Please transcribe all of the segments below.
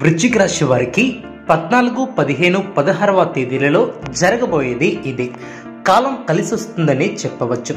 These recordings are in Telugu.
వృశ్చిక రాశి వారికి 14, 15, 16వ తేదీలలో జరగబోయేది ఇది. కాలం కలిసొస్తుందని చెప్పవచ్చు.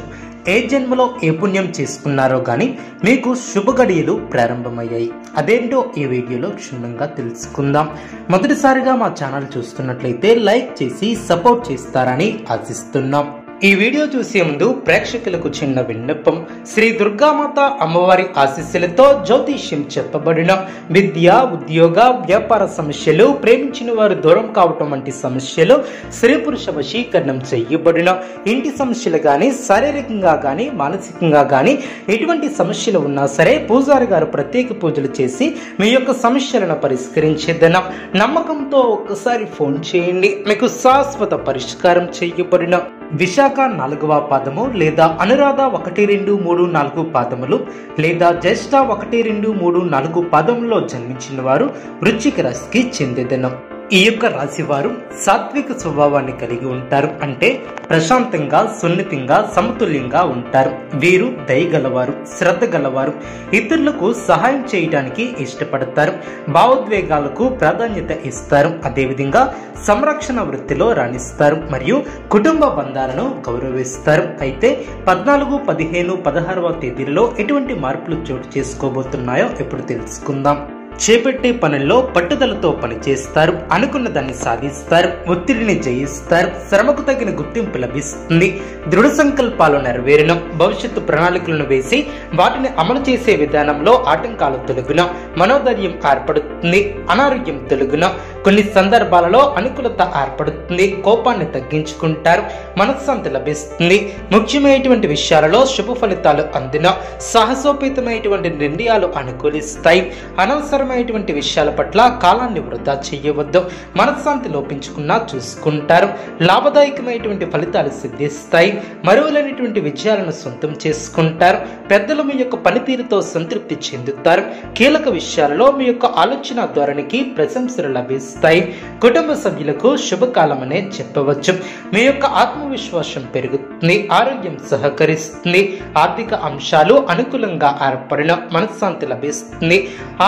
ఏ జన్మలో ఏ పుణ్యం చేసుకున్నారో గాని మీకు శుభగడియలు ప్రారంభమయ్యాయి. అదేంటో ఈ వీడియోలో క్షుణ్ణంగా తెలుసుకుందాం. మొదటిసారిగా మా ఛానల్ చూస్తున్నట్లయితే లైక్ చేసి సపోర్ట్ చేస్తారని ఆశిస్తున్నాం. ఈ వీడియో చూసే ముందు ప్రేక్షకులకు చిన్న విన్నపం. శ్రీ దుర్గామాత అమ్మవారి ఆశీస్సులతో జ్యోతిష్యం చెప్పబడిన విద్య, ఉద్యోగ, వ్యాపార సమస్యలు, ప్రేమించిన వారు దూరం కావటం వంటి సమస్యలు, స్త్రీ పురుష వశీకరణం చేయబడిన ఇంటి సమస్యలు కానీ, శారీరకంగా కానీ, మానసికంగా కానీ ఎటువంటి సమస్యలు ఉన్నా సరే పూజారి గారు ప్రత్యేక పూజలు చేసి మీ యొక్క సమస్యలను పరిష్కరించేదనం. నమ్మకంతో ఒక్కసారి ఫోన్ చేయండి, మీకు శాశ్వత పరిష్కారం చేయబడిన విశాఖ 4వ పాదము లేదా అనురాధ 1, 2, 3, 4 పాదములు లేదా జ్యేష్ఠ 1, 2, 3, 4 పాదములో జన్మించిన వారు వృశ్చిక రాశికి చెందేదనం. ఈ యొక్క రాశి వారు సాత్విక స్వభావాన్ని కలిగి ఉంటారు. అంటే ప్రశాంతంగా, సున్నితంగా, సమతుల్యంగా ఉంటారు. వీరు దయగలవారు, శ్రద్ధ గలవారు, ఇతరులకు సహాయం చేయడానికి ఇష్టపడతారు, భావోద్వేగాలకు ప్రాధాన్యత ఇస్తారు. అదేవిధంగా సంరక్షణ వృత్తిలో రాణిస్తారు మరియు కుటుంబ బంధాలను గౌరవిస్తారు. అయితే 14, 15, 16వ తేదీలలో ఎటువంటి మార్పులు చోటు చేసుకోబోతున్నాయో ఇప్పుడు తెలుసుకుందాం. చేపట్టే పనుల్లో పట్టుదలతో పనిచేస్తారు, అనుకున్న దాన్ని సాధిస్తారు, ఒత్తిడిని జయిస్తారు, శ్రమకు తగిన గుర్తింపు లభిస్తుంది, దృఢ సంకల్పాలు నెరవేరును, భవిష్యత్తు ప్రణాళికలను వేసి వాటిని అమలు చేసే విధానంలో ఆటంకాలు తొలగున, మనోధైర్యం ఏర్పడుతుంది, అనారోగ్యం తొలగున, కొన్ని సందర్భాలలో అనుకూలత ఏర్పడుతుంది, కోపాన్ని తగ్గించుకుంటారు, మనశ్శాంతి లభిస్తుంది, ముఖ్యమైనటువంటి విషయాలలో శుభ ఫలితాలు అందిన, సాహసోపేతమైనటువంటి నిర్ణయాలు అనుకూలిస్తాయి, అనవసరమైనటువంటి విషయాల పట్ల కాలాన్ని వృధా చేయవద్దు, మనశ్శాంతి లోపించుకున్నా చూసుకుంటారు, లాభదాయకమైనటువంటి ఫలితాలు సిద్ధిస్తాయి, మరువలేనటువంటి విజయాలను సొంతం చేసుకుంటారు, పెద్దలు మీ యొక్క పనితీరుతో సంతృప్తి చెందుతారు, కీలక విషయాలలో మీ యొక్క ఆలోచన ధోరణికి ప్రశంసలు లభిస్తాయి, కుటుంబ సభ్యులకు శుభకాలమనే చెప్పవచ్చు, మీ యొక్క ఆత్మవిశ్వాసం పెరుగుతుంది, ఆరోగ్యం సహకరిస్తుంది, ఆర్థిక అంశాలు అనుకూలంగా ఏర్పడిన, మనశ్శాంతి లభిస్తుంది,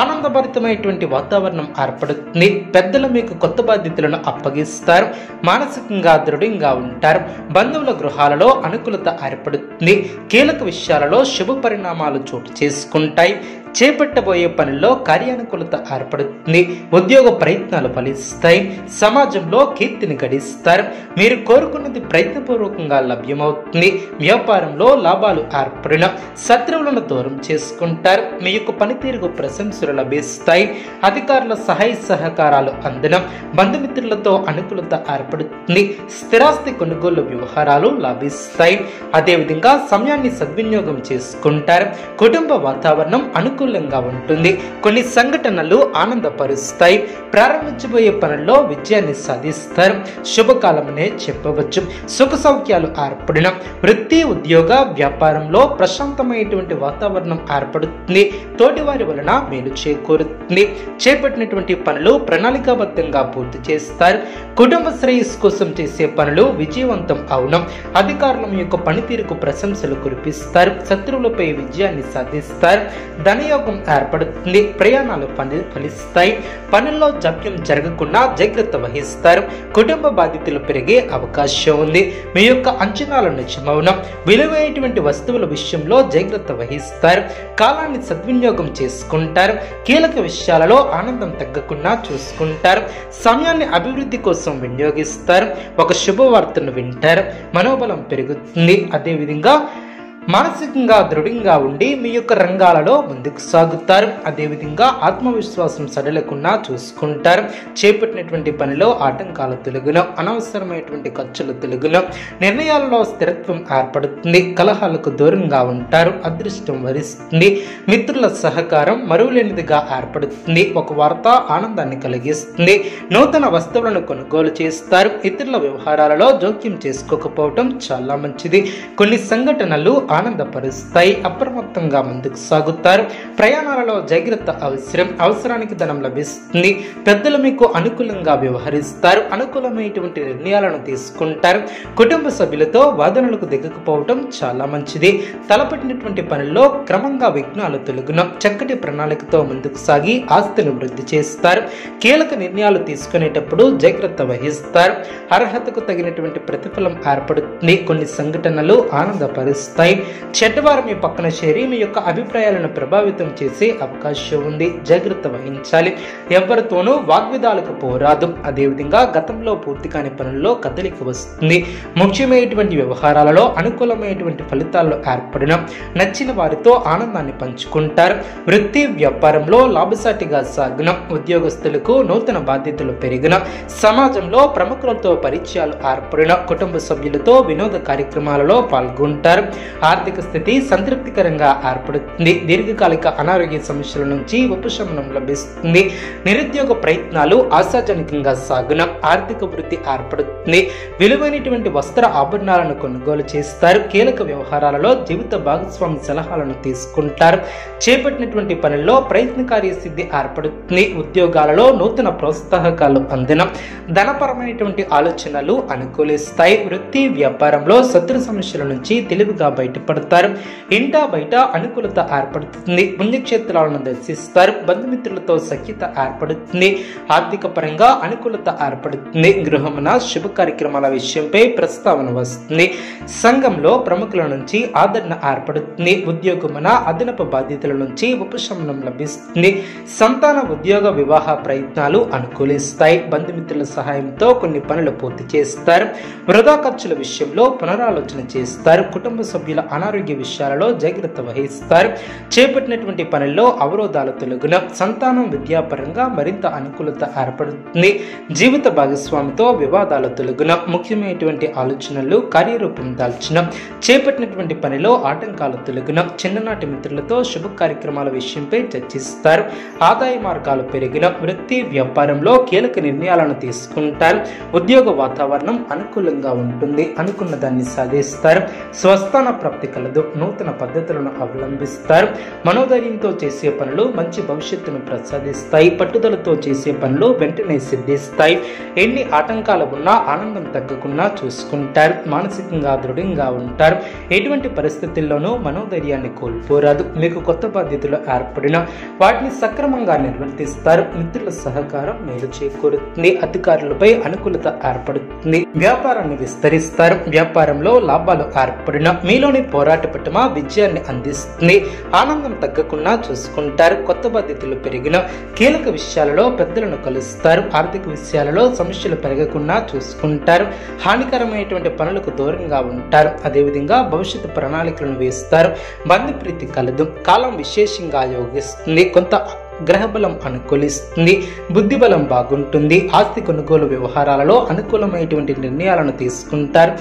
ఆనందభరితమైనటువంటి వాతావరణం ఏర్పడుతుంది, పెద్దలు మీకు కొత్త బాధ్యతలను అప్పగిస్తారు, మానసికంగా దృఢంగా ఉంటారు, బంధువుల గృహాలలో అనుకూలత ఏర్పడుతుంది, కీలక విషయాలలో శుభ పరిణామాలు చోటు చేసుకుంటాయి, చేపట్టబోయే పనుల్లో కార్యానుకూలత ఏర్పడుతుంది, ఉద్యోగ ప్రయత్నాలు ఫలిస్తాయి, సమాజంలో కీర్తిని గడిస్తారు, మీరు కోరుకున్నది ప్రయత్నపూర్వకంగా లభ్యమవుతుంది, వ్యాపారంలో లాభాలు ఏర్పడిన, శత్రువులను దూరం చేసుకుంటారు, మీ యొక్క పనితీరుకు ప్రశంసలు లభిస్తాయి, అధికారుల సహాయ సహకారాలు అందిన, బంధుమిత్రులతో అనుకూలత ఏర్పడుతుంది, స్థిరాస్తి కొనుగోలు వ్యవహారాలు లాభిస్తాయి, అదేవిధంగా సమయాన్ని సద్వినియోగం చేసుకుంటారు, కుటుంబ వాతావరణం అనుకూలంగా ఉంటుంది, కొన్ని సంఘటనలు ఆనందపరుస్తాయి, ప్రారంభించబోయే పనుల్లో విజయాన్ని సాధిస్తారు, శుభకాలమనే చెప్పవచ్చు, సుఖ సౌఖ్యాలు ఏర్పడిన, వృత్తి, ఉద్యోగ, వ్యాపారంలో ప్రశాంతమైనటువంటి వాతావరణం ఏర్పడుతుంది, తోటివారి వలన మేలు చేకూరుతుంది, చేపట్టినటువంటి పనులు ప్రణాళికాబద్ధంగా పూర్తి చేస్తారు, కుటుంబ శ్రేయస్సు కోసం చేసే పనులు విజయవంతం అవును, అధికారుల యొక్క పనితీరుకు ప్రశంసలు కురిపిస్తారు, శత్రువులపై విజయాన్ని సాధిస్తారు, ధనయోగం ఏర్పడుతుంది, ప్రయాణాలు ఫలిస్తాయి, పనుల్లో జాప్యం జరగకుండా జాగ్రత్త వహిస్తారు, కుటుంబ బాధ్యతలు పెరిగే అవకాశం ఉంది, మీ యొక్క అంచనాలు నిజమవును, విలువైనటువంటి వస్తువుల విషయంలో జాగ్రత్త వహిస్తారు, కాలాన్ని సద్వినియోగం చేసుకుంటారు, కీలక విషయాలలో ఆనందం తగ్గకుండా చూసుకుంటారు, సమయాన్ని అభివృద్ధి కోసం వినియోగిస్తారు, ఒక శుభవార్తను వింటారు, మనోబలం పెరుగుతుంది, అదేవిధంగా మానసికంగా దృఢంగా ఉండి మీ యొక్క రంగాలలో ముందుకు సాగుతారు, అదేవిధంగా ఆత్మవిశ్వాసం సడలకుండా చూసుకుంటారు, చేపట్టినటువంటి పనిలో ఆటంకాలు తొలగున, అనవసరమైనటువంటి ఖర్చులు తొలగున, నిర్ణయాలలో స్థిరత్వం ఏర్పడుతుంది, కలహాలకు దూరంగా ఉంటారు, అదృష్టం వరిస్తుంది, మిత్రుల సహకారం మరువలేనిదిగా ఏర్పడుతుంది, ఒక వార్త ఆనందాన్ని కలిగిస్తుంది, నూతన వస్తువులను కొనుగోలు చేస్తారు, ఇతరుల వ్యవహారాలలో జోక్యం చేసుకోకపోవటం చాలా మంచిది, కొన్ని సంఘటనలు ఆనందపరుస్తాయి. అప్రమత్తంగా ముందుకు సాగుతారు. ప్రయాణాలలో జాగ్రత్త అవసరం. అవసరానికి ధనం లభిస్తుంది. పెద్దలు మీకు అనుకూలంగా వ్యవహరిస్తారు. అనుకూలమైనటువంటి నిర్ణయాలను తీసుకుంటారు. కుటుంబ సభ్యులతో వాదనలకు దిగకపోవడం చాలా మంచిది. తలపెట్టినటువంటి పనుల్లో క్రమంగా విఘ్నాలు తొలగును. చక్కటి ప్రణాళికతో ముందుకు సాగి ఆస్తిని వృద్ధి చేస్తారు. కీలక నిర్ణయాలు తీసుకునేటప్పుడు జాగ్రత్త వహిస్తారు. అర్హతకు తగినటువంటి ప్రతిఫలం ఏర్పడుతుంది. కొన్ని సంఘటనలు ఆనందపరుస్తాయి. చెడ్డవారు మీ పక్కన చేరి మీ యొక్క అభిప్రాయాలను ప్రభావితం చేసే అవకాశం ఉంది. జాగ్రత్త వహించాలి. ఎవరితోనూ వాగ్విదాలకు పోరాదు. అదేవిధంగా గతంలో పూర్తి కాని పనుల్లో కదలిక వస్తుంది. ముఖ్యమైనటువంటి వ్యవహారాలలో అనుకూలమైనటువంటి ఫలితాలు ఏర్పడిన నచ్చిన వారితో ఆనందాన్ని పంచుకుంటారు. వృత్తి వ్యాపారంలో లాభసాటిగా సాగిన ఉద్యోగస్తులకు నూతన బాధ్యతలు పెరిగిన సమాజంలో ప్రముఖులతో పరిచయాలు ఏర్పడిన కుటుంబ సభ్యులతో వినోద కార్యక్రమాలలో పాల్గొంటారు. ఆర్థిక స్థితి సంతృప్తికరంగా ఏర్పడుతుంది. దీర్ఘకాలిక అనారోగ్య సమస్యల నుంచి ఉపశమనం లభిస్తుంది. నిరుద్యోగ ప్రయత్నాలు ఆశాజనకంగా సాగున ఆర్థిక వృద్ధి ఏర్పడుతుంది. విలువైనటువంటి వస్త్ర ఆభరణాలను కొనుగోలు చేస్తారు. కీలక వ్యవహారాలలో జీవిత భాగస్వామి సలహాలను తీసుకుంటారు. చేపట్టినటువంటి పనుల్లో ప్రయత్నకార్య సిద్ధి ఏర్పడుతుంది. ఉద్యోగాలలో నూతన ప్రోత్సాహకాలు అందిన ధనపరమైనటువంటి ఆలోచనలు అనుకూలిస్తాయి. వృత్తి వ్యాపారంలో శత్రు సమస్యల నుంచి తెలివిగా బయటపడతారు. ఇంటా బయట అనుకూలత ఏర్పడుతుంది. పుణ్యక్షేత్రాలను దర్శిస్తారు. బంధుమిత్రులతో సఖ్యత ఏర్పడుతుంది. ఆర్థిక పరంగా అనుకూలత ఏర్పడుతుంది. గృహమున శుభ కార్యక్రమాల విషయంపై ప్రస్తావన వస్తుంది. సంఘంలో ప్రముఖుల నుంచి ఆదరణ ఏర్పడుతుంది. ఉద్యోగమున అదనపు బాధ్యతల నుంచి ఉపశమనం లభిస్తుంది. సంతాన ఉద్యోగ వివాహ ప్రయత్నాలు అనుకూలిస్తాయి. బంధుమిత్రుల సహాయంతో కొన్ని పనులు పూర్తి చేస్తారు. వృధా ఖర్చుల విషయంలో పునరాలోచన చేస్తారు. కుటుంబ సభ్యుల అనారోగ్య విషయాలలో జాగ్రత్త వహిస్తారు. చేపట్టినటువంటి పనుల్లో అవరోధాలు తొలగున సంతానం విద్యాపరంగా మరింత అనుకూలత ఏర్పడుతుంది. జీవిత భాగస్వామితో వివాదాలు తొలగున ముఖ్యమైనటువంటి ఆలోచనలు కార్యరూపం దాల్చిన చేపట్టినటువంటి పనిలో ఆటంకాలు తొలగున చిన్ననాటి మిత్రులతో శుభ కార్యక్రమాల విషయంపై చర్చిస్తారు. ఆదాయ మార్గాలు పెరిగిన వృత్తి వ్యాపారంలో కీలక నిర్ణయాలను తీసుకుంటారు. ఉద్యోగ వాతావరణం అనుకూలంగా ఉంటుంది. అనుకున్న దాన్ని సాధిస్తారు. స్వస్థాన ప్రాప్తి కలదు. నూతన పద్ధతులను అవలంబిస్తారు. మనోధైర్యంతో చేసే పనులు మంచి భవిష్యత్తును ప్రసాదిస్తాయి. పట్టుదలతో చేసే పనులు వెంటనే సిద్ధిస్తాయి. ఎన్ని ఆటంకాలు ఉన్నా ఆనందం తగ్గకుండా చూసుకుంటారు. మానసికంగా దృఢంగా ఉంటారు. ఎటువంటి పరిస్థితుల్లోనూ మనోధైర్యాన్ని కోల్పోరాదు. మీకు కొత్త బాధ్యతలు ఏర్పడిన వాటిని సక్రమంగా నిర్వర్తిస్తారు. మిత్రుల సహకారం మేలు చేకూరుతుంది. అధికారులపై అనుకూలత ఏర్పడుతుంది. వ్యాపారాన్ని విస్తరిస్తారు. వ్యాపారంలో లాభాలు ఏర్పడిన మీలోని పోరాట పట్టుమ విజయాన్ని అందిస్తుంది. ఆనందం తగ్గకుండా చూసుకుంటారు. కొత్త బాధ్యతలు పెరిగిన కీలక విషయాలలో పెద్దలను కలుస్తారు. ఆర్థిక విషయాలలో సమస్యలు పెరగకుండా చూసుకుంటారు. హానికరమైనటువంటి పనులకు దూరంగా ఉంటారు. అదేవిధంగా భవిష్యత్తు ప్రణాళికలను వేస్తారు. బంధుప్రీతి కలదు. కాలం విశేషంగా యోగిస్తుంది. కొంత గ్రహబలం అనుకూలిస్తుంది. బుద్ధిబలం బాగుంటుంది. ఆస్తి కొనుగోలు వ్యవహారాలలో అనుకూలమైనటువంటి నిర్ణయాలను తీసుకుంటారు.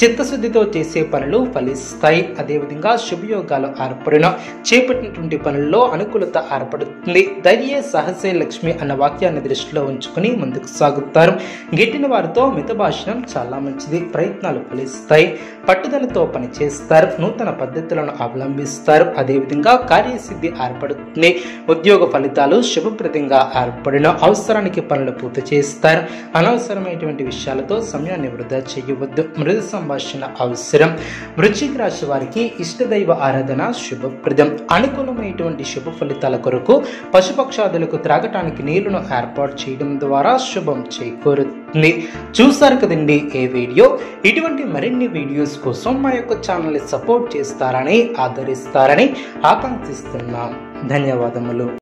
చిత్తశుద్ధితో చేసే పనులు ఫలిస్తాయి. అదేవిధంగా శుభయోగాలు ఏర్పడిన చేపట్టినటువంటి పనుల్లో అనుకూలత ఏర్పడుతుంది. ధైర్యే సాహసే లక్ష్మి అన్న వాక్యాన్ని దృష్టిలో ఉంచుకుని ముందుకు సాగుతారు. గిట్టిన వారితో మితభాషణం చాలా మంచిది. ప్రయత్నాలు ఫలిస్తాయి. పట్టుదలతో పనిచేస్తారు. నూతన పద్ధతులను అవలంబిస్తారు. అదేవిధంగా కార్యసిద్ధి ఏర్పడుతుంది. ఉద్యోగ ఫలితాలు శుభప్రదంగా ఏర్పడిన అవసరానికి పనులు పూర్తి చేస్తారు. అనవసరమైనటువంటి విషయాలతో సమయాన్ని వృధా చేయవద్దు. మృదు సంభాషణ అవసరం. వృశ్చిక రాశి వారికి ఇష్టదైవ ఆరాధన శుభప్రదం. అనుకూలమైనటువంటి శుభ ఫలితాల కొరకు పశుపక్షాదులకు త్రాగటానికి నీళ్లను ఏర్పాటు చేయడం ద్వారా శుభం చేకూరుతుంది. చూసారు కదండి ఈ వీడియో. ఇటువంటి మరిన్ని వీడియోస్ కోసం మా యొక్క ఛానల్ని సపోర్ట్ చేస్తారని ఆదరిస్తారని ఆకాంక్షిస్తున్నాం. ధన్యవాదములు.